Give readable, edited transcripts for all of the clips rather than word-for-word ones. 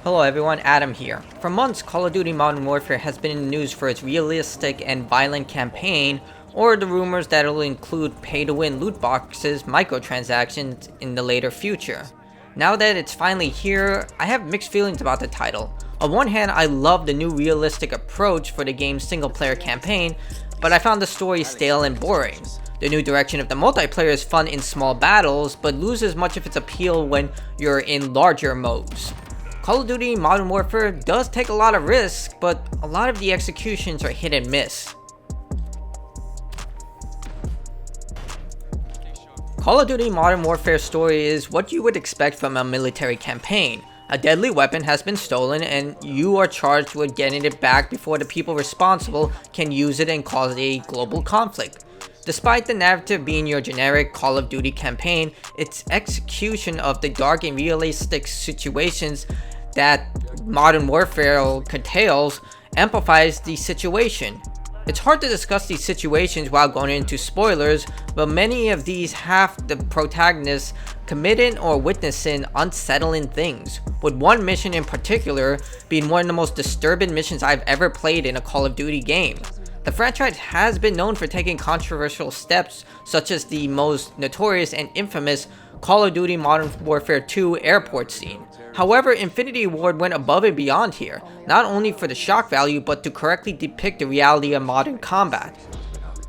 Hello everyone, Adam here. For months, Call of Duty Modern Warfare has been in the news for its realistic and violent campaign, or the rumors that it will include pay-to-win loot boxes, microtransactions in the later future. Now that it's finally here, I have mixed feelings about the title. On one hand, I love the new realistic approach for the game's single-player campaign, but I found the story stale and boring. The new direction of the multiplayer is fun in small battles, but loses much of its appeal when you're in larger modes. Call of Duty Modern Warfare does take a lot of risks, but a lot of the executions are hit and miss. Call of Duty Modern Warfare's story is what you would expect from a military campaign. A deadly weapon has been stolen and you are charged with getting it back before the people responsible can use it and cause a global conflict. Despite the narrative being your generic Call of Duty campaign, its execution of the dark and realistic situations that Modern Warfare curtails amplifies the situation. It's hard to discuss these situations while going into spoilers, but many of these have the protagonists committing or witnessing unsettling things, with one mission in particular being one of the most disturbing missions I've ever played in a Call of Duty game. The franchise has been known for taking controversial steps, such as the most notorious and infamous Call of Duty Modern Warfare 2 airport scene. However, Infinity Ward went above and beyond here, not only for the shock value but to correctly depict the reality of modern combat.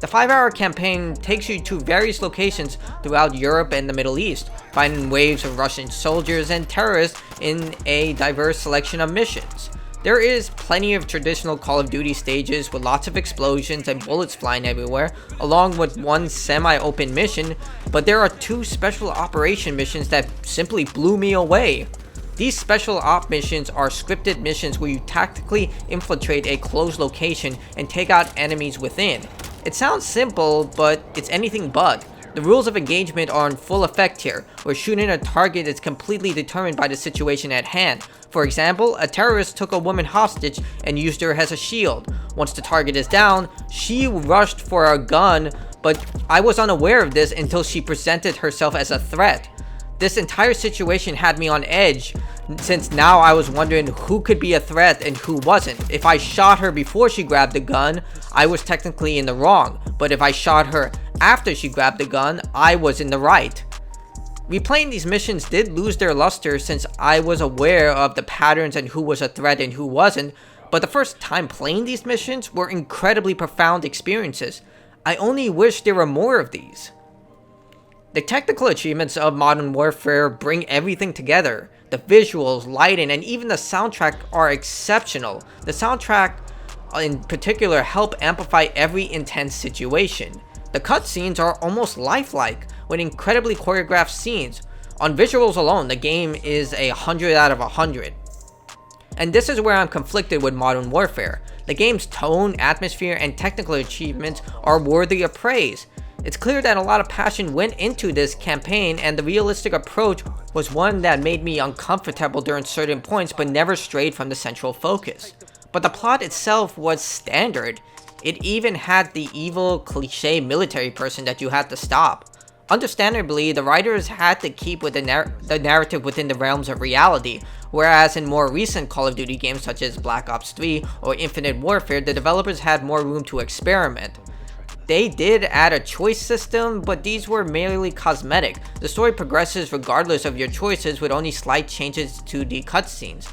The 5-hour campaign takes you to various locations throughout Europe and the Middle East, finding waves of Russian soldiers and terrorists in a diverse selection of missions. There is plenty of traditional Call of Duty stages with lots of explosions and bullets flying everywhere, along with one semi-open mission, but there are two special operation missions that simply blew me away. These special op missions are scripted missions where you tactically infiltrate a closed location and take out enemies within. It sounds simple, but it's anything but. The rules of engagement are in full effect here, where shooting a target is completely determined by the situation at hand. For example, a terrorist took a woman hostage and used her as a shield. Once the target is down, she rushed for a gun, but I was unaware of this until she presented herself as a threat. This entire situation had me on edge, since now I was wondering who could be a threat and who wasn't. If I shot her before she grabbed the gun, I was technically in the wrong, but if I shot her after she grabbed the gun, I was in the right. Replaying these missions did lose their luster since I was aware of the patterns and who was a threat and who wasn't, but the first time playing these missions were incredibly profound experiences. I only wish there were more of these. The technical achievements of Modern Warfare bring everything together. The visuals, lighting, and even the soundtrack are exceptional. The soundtrack in particular help amplify every intense situation. The cutscenes are almost lifelike, with incredibly choreographed scenes. On visuals alone, the game is a 100 out of 100. And this is where I'm conflicted with Modern Warfare. The game's tone, atmosphere, and technical achievements are worthy of praise. It's clear that a lot of passion went into this campaign, and the realistic approach was one that made me uncomfortable during certain points but never strayed from the central focus. But the plot itself was standard. It even had the evil, cliche military person that you had to stop. Understandably, the writers had to keep with the narrative within the realms of reality, whereas in more recent Call of Duty games such as Black Ops 3 or Infinite Warfare, the developers had more room to experiment. They did add a choice system, but these were merely cosmetic. The story progresses regardless of your choices with only slight changes to the cutscenes.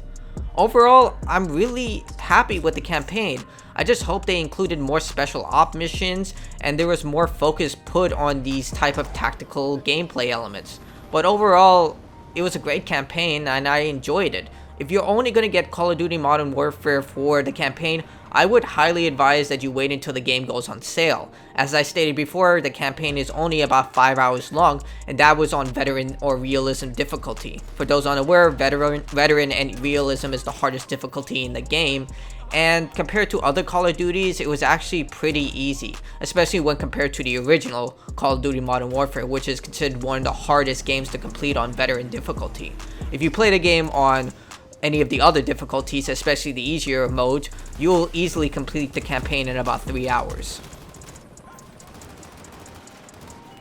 Overall, I'm really happy with the campaign. I just hope they included more special op missions and there was more focus put on these type of tactical gameplay elements. But overall, it was a great campaign and I enjoyed it. If you're only going to get Call of Duty Modern Warfare for the campaign, I would highly advise that you wait until the game goes on sale. As I stated before, the campaign is only about 5 hours long, and that was on Veteran or Realism difficulty. For those unaware, Veteran and Realism is the hardest difficulty in the game, and compared to other Call of Duties, it was actually pretty easy, especially when compared to the original Call of Duty Modern Warfare, which is considered one of the hardest games to complete on Veteran difficulty. If you play the game on any of the other difficulties, especially the easier modes, you will easily complete the campaign in about 3 hours.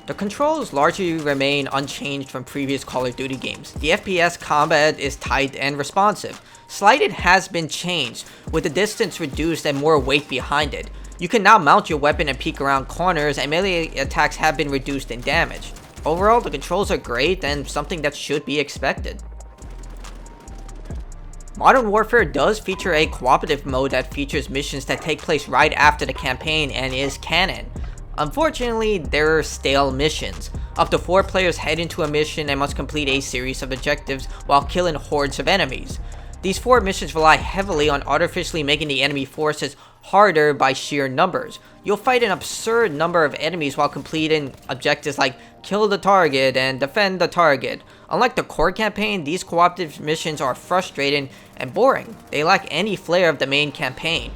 The controls largely remain unchanged from previous Call of Duty games. The FPS combat is tight and responsive. Sliding has been changed, with the distance reduced and more weight behind it. You can now mount your weapon and peek around corners, and melee attacks have been reduced in damage. Overall, the controls are great and something that should be expected. Modern Warfare does feature a cooperative mode that features missions that take place right after the campaign and is canon. Unfortunately, there are stale missions. Up to 4 players head into a mission and must complete a series of objectives while killing hordes of enemies. These 4 missions rely heavily on artificially making the enemy forces harder by sheer numbers. You'll fight an absurd number of enemies while completing objectives like kill the target and defend the target. Unlike the core campaign, these cooperative missions are frustrating and boring. They lack any flair of the main campaign.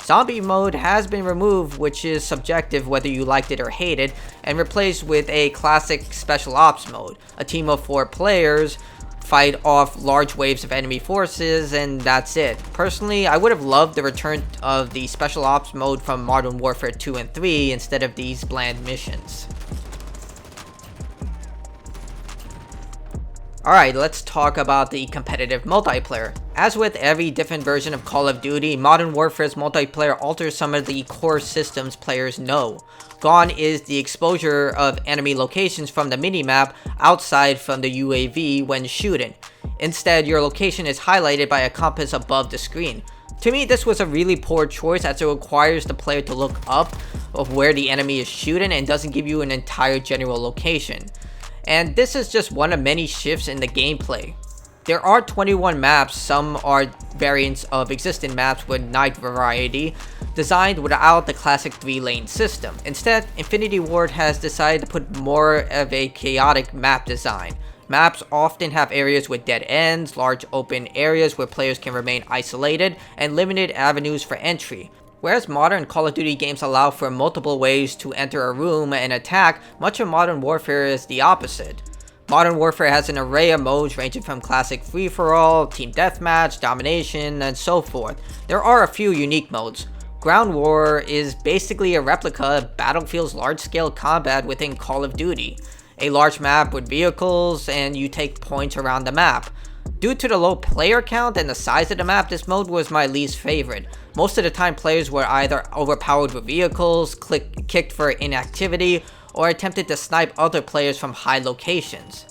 Zombie mode has been removed, which is subjective whether you liked it or hated, and replaced with a classic special ops mode. A team of 4 players fight off large waves of enemy forces, and that's it. Personally, I would have loved the return of the special ops mode from Modern Warfare 2 and 3 instead of these bland missions. Alright, let's talk about the competitive multiplayer. As with every different version of Call of Duty, Modern Warfare's multiplayer alters some of the core systems players know. Gone is the exposure of enemy locations from the minimap outside from the UAV when shooting. Instead, your location is highlighted by a compass above the screen. To me, this was a really poor choice as it requires the player to look up of where the enemy is shooting and doesn't give you an entire general location. And this is just one of many shifts in the gameplay. There are 21 maps, some are variants of existing maps with night variety, designed without the classic 3-lane system. Instead, Infinity Ward has decided to put more of a chaotic map design. Maps often have areas with dead ends, large open areas where players can remain isolated, and limited avenues for entry. Whereas modern Call of Duty games allow for multiple ways to enter a room and attack, much of Modern Warfare is the opposite. Modern Warfare has an array of modes ranging from classic free-for-all, team deathmatch, domination, and so forth. There are a few unique modes. Ground War is basically a replica of Battlefield's large-scale combat within Call of Duty. A large map with vehicles, and you take points around the map. Due to the low player count and the size of the map, this mode was my least favorite. Most of the time, players were either overpowered with vehicles, kicked for inactivity, or attempted to snipe other players from high locations.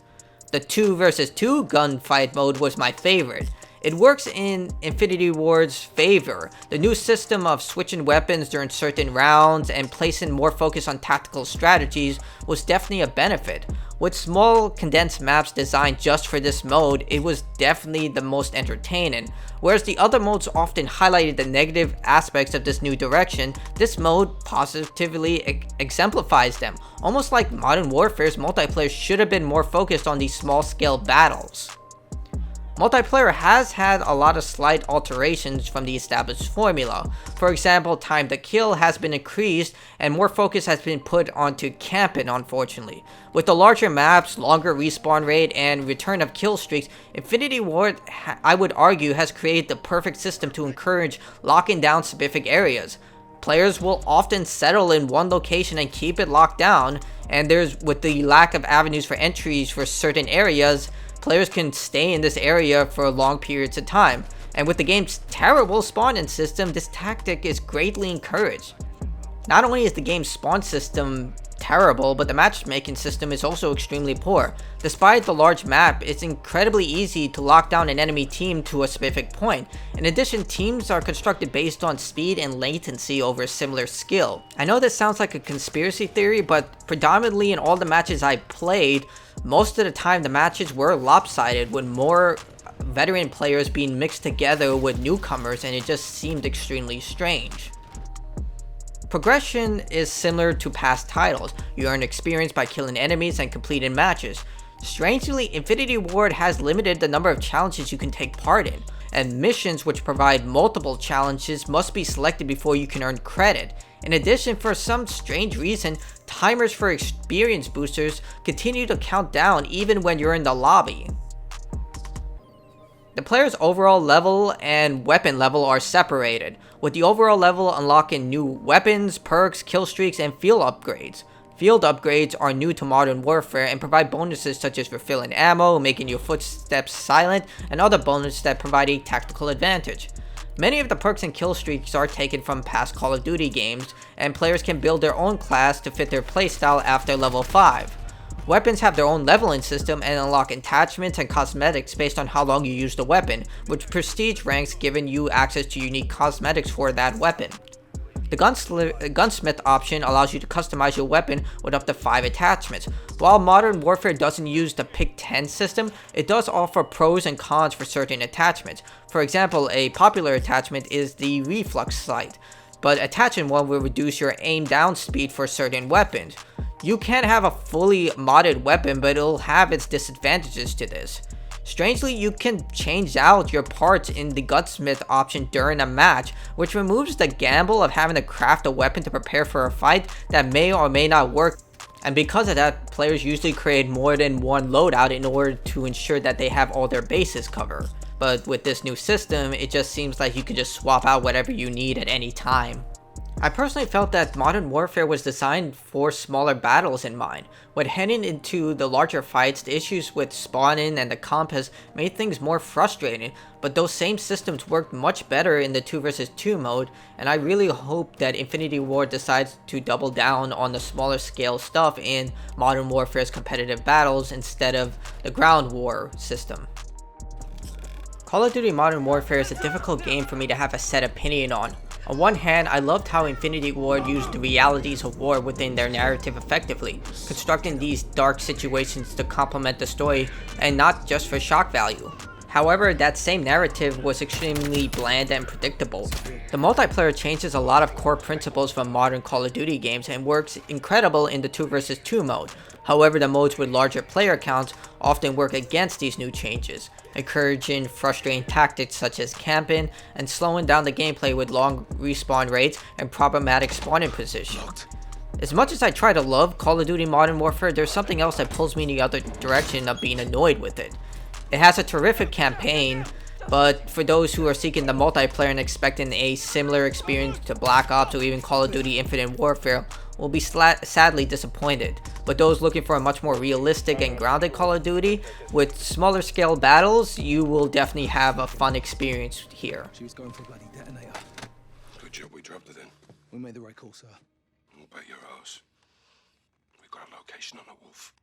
The 2 vs 2 gunfight mode was my favorite. It works in Infinity Ward's favor. The new system of switching weapons during certain rounds and placing more focus on tactical strategies was definitely a benefit. With small condensed maps designed just for this mode, it was definitely the most entertaining. Whereas the other modes often highlighted the negative aspects of this new direction, this mode positively exemplifies them. Almost like Modern Warfare's multiplayer should have been more focused on these small scale battles. Multiplayer has had a lot of slight alterations from the established formula. For example, time to kill has been increased and more focus has been put onto camping, unfortunately. With the larger maps, longer respawn rate, and return of kill streaks, Infinity Ward, I would argue, has created the perfect system to encourage locking down specific areas. Players will often settle in one location and keep it locked down, and with the lack of avenues for entries for certain areas, players can stay in this area for long periods of time. And with the game's terrible spawning system, this tactic is greatly encouraged. Not only is the game's spawn system terrible, but the matchmaking system is also extremely poor. Despite the large map, it's incredibly easy to lock down an enemy team to a specific point. In addition, teams are constructed based on speed and latency over similar skill. I know this sounds like a conspiracy theory, but predominantly in all the matches I played, most of the time the matches were lopsided, with more veteran players being mixed together with newcomers, and it just seemed extremely strange. Progression is similar to past titles. You earn experience by killing enemies and completing matches. Strangely, Infinity Ward has limited the number of challenges you can take part in, and missions which provide multiple challenges must be selected before you can earn credit. In addition, for some strange reason, timers for experience boosters continue to count down even when you're in the lobby. The player's overall level and weapon level are separated, with the overall level unlocking new weapons, perks, kill streaks, and field upgrades. Field upgrades are new to Modern Warfare and provide bonuses such as refilling ammo, making your footsteps silent, and other bonuses that provide a tactical advantage. Many of the perks and kill streaks are taken from past Call of Duty games, and players can build their own class to fit their playstyle after level 5. Weapons have their own leveling system and unlock attachments and cosmetics based on how long you use the weapon, with prestige ranks giving you access to unique cosmetics for that weapon. The gunsmith option allows you to customize your weapon with up to 5 attachments. While Modern Warfare doesn't use the Pick 10 system, it does offer pros and cons for certain attachments. For example, a popular attachment is the reflux sight, but attaching one will reduce your aim down speed for certain weapons. You can have a fully modded weapon, but it'll have its disadvantages to this. Strangely, you can change out your parts in the gunsmith option during a match, which removes the gamble of having to craft a weapon to prepare for a fight that may or may not work. And because of that, players usually create more than one loadout in order to ensure that they have all their bases covered. But with this new system, it just seems like you can just swap out whatever you need at any time. I personally felt that Modern Warfare was designed for smaller battles in mind. When heading into the larger fights, the issues with spawning and the compass made things more frustrating, but those same systems worked much better in the 2 vs 2 mode, and I really hope that Infinity Ward decides to double down on the smaller scale stuff in Modern Warfare's competitive battles instead of the ground war system. Call of Duty Modern Warfare is a difficult game for me to have a set opinion on. On one hand, I loved how Infinity Ward used the realities of war within their narrative effectively, constructing these dark situations to complement the story and not just for shock value. However, that same narrative was extremely bland and predictable. The multiplayer changes a lot of core principles from modern Call of Duty games and works incredible in the 2 vs 2 mode. However, the modes with larger player counts often work against these new changes, encouraging frustrating tactics such as camping and slowing down the gameplay with long respawn rates and problematic spawning positions. As much as I try to love Call of Duty Modern Warfare, there's something else that pulls me in the other direction of being annoyed with it. It has a terrific campaign, but for those who are seeking the multiplayer and expecting a similar experience to Black Ops or even Call of Duty Infinite Warfare will be sadly disappointed. But those looking for a much more realistic and grounded Call of Duty with smaller scale battles, you will definitely have a fun experience here. She was going for a bloody detonator. Good job we dropped it in. We made the right call, sir. We'll bet your ass. We got a location on the wolf.